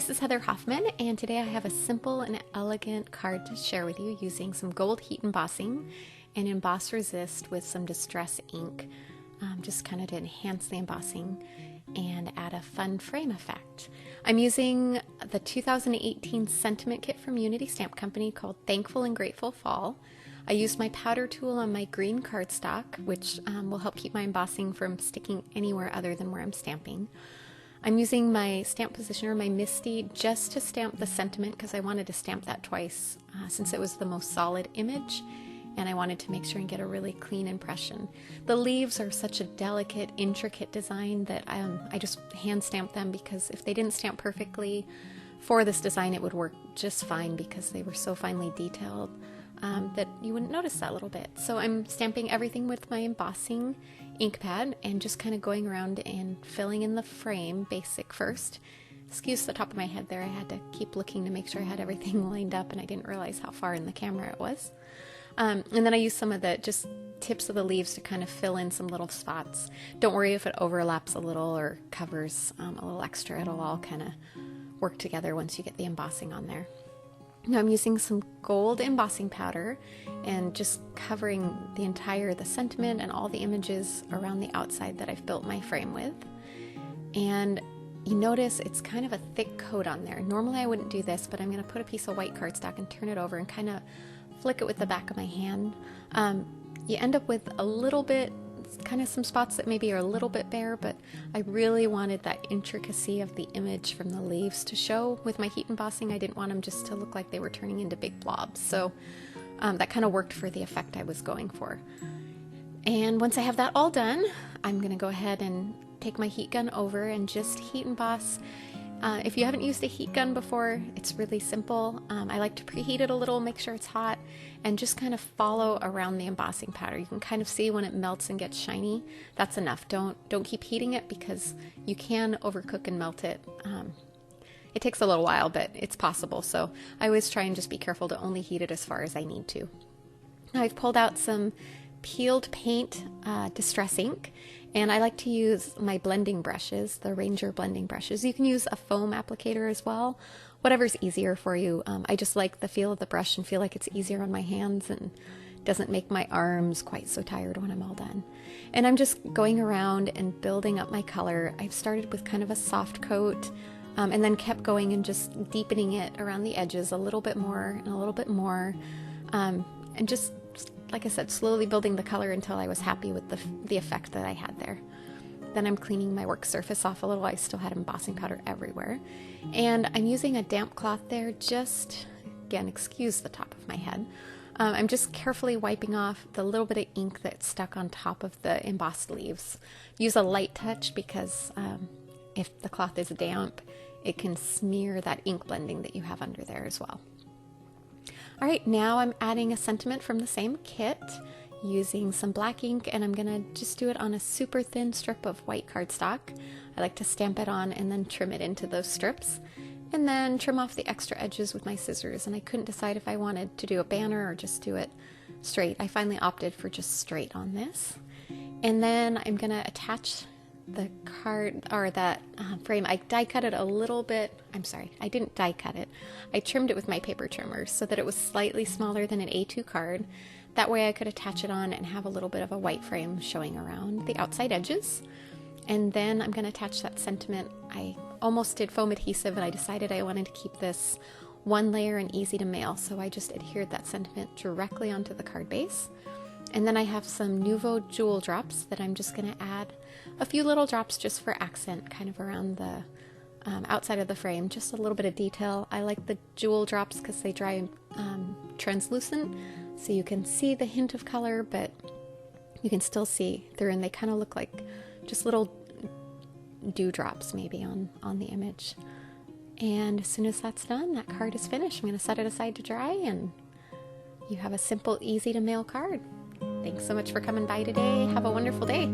this is Heather Hoffman, and today I have a simple and elegant card to share with you using some gold heat embossing and emboss resist with some distress ink, just kind of to enhance the embossing and add a fun frame effect. I'm using the 2018 sentiment kit from Unity Stamp Company called Thankful and Grateful Fall. I used my powder tool on my green cardstock, which will help keep my embossing from sticking anywhere other than where I'm stamping. I'm using my stamp positioner, my Misty, just to stamp the sentiment because I wanted to stamp that twice since it was the most solid image, and I wanted to make sure and get a really clean impression. The leaves are such a delicate, intricate design that I just hand stamped them because if they didn't stamp perfectly for this design, it would work just fine because they were so finely detailed that you wouldn't notice that little bit. So I'm stamping everything with my embossing ink pad and just kind of going around and filling in the frame basic first. Excuse the top of my head there, I had to keep looking to make sure I had everything lined up and I didn't realize how far in the camera it was. And then I used some of the just tips of the leaves to kind of fill in some little spots. Don't worry if it overlaps a little or covers a little extra, it'll all kind of work together once you get the embossing on there. Now I'm using some gold embossing powder and just covering the sentiment and all the images around the outside that I've built my frame with. And you notice it's kind of a thick coat on there. Normally I wouldn't do this, but I'm going to put a piece of white cardstock and turn it over and kind of flick it with the back of my hand. You end up with a little bit, kind of some spots that maybe are a little bit bare, but I really wanted that intricacy of the image from the leaves to show with my heat embossing. I didn't want them just to look like they were turning into big blobs. So that kind of worked for the effect I was going for. And once I have that all done, I'm going to go ahead and take my heat gun over and just heat emboss. If you haven't used a heat gun before, it's really simple. I like to preheat it a little, make sure it's hot, and just kind of follow around the embossing powder. You can kind of see when it melts and gets shiny. That's enough. Don't keep heating it because you can overcook and melt it. It takes a little while, but it's possible. So I always try and just be careful to only heat it as far as I need to. Now I've pulled out some peeled paint distress ink, and I like to use my blending brushes, the Ranger blending brushes. You can use a foam applicator as well, whatever's easier for you. I just like the feel of the brush and feel like it's easier on my hands and doesn't make my arms quite so tired when I'm all done. And I'm just going around and building up my color. I've started with kind of a soft coat and then kept going and just deepening it around the edges a little bit more and a little bit more, and just like I said, slowly building the color until I was happy with the effect that I had there. Then I'm cleaning my work surface off a little. I still had embossing powder everywhere. And I'm using a damp cloth there, just, again, excuse the top of my head. I'm just carefully wiping off the little bit of ink that's stuck on top of the embossed leaves. Use a light touch because if the cloth is damp, it can smear that ink blending that you have under there as well. All right, now I'm adding a sentiment from the same kit using some black ink, and I'm gonna just do it on a super thin strip of white cardstock. I like to stamp it on and then trim it into those strips, and then trim off the extra edges with my scissors. And I couldn't decide if I wanted to do a banner or just do it straight. I finally opted for just straight on this. And then I'm gonna attach the card or that frame. I die cut it a little bit. I'm sorry, I didn't die cut it. I trimmed it with my paper trimmer so that it was slightly smaller than an A2 card. That way I could attach it on and have a little bit of a white frame showing around the outside edges. And then I'm going to attach that sentiment. I almost did foam adhesive, and I decided I wanted to keep this one layer and easy to mail, so I just adhered that sentiment directly onto the card base. And then I have some Nouveau jewel drops that I'm just going to add a few little drops just for accent, kind of around the outside of the frame, just a little bit of detail. I like the jewel drops because they dry translucent, so you can see the hint of color, but you can still see through, and they kind of look like just little dewdrops maybe on the image. And as soon as that's done, that card is finished. I'm going to set it aside to dry, and you have a simple, easy to mail card. Thanks so much for coming by today. Have a wonderful day.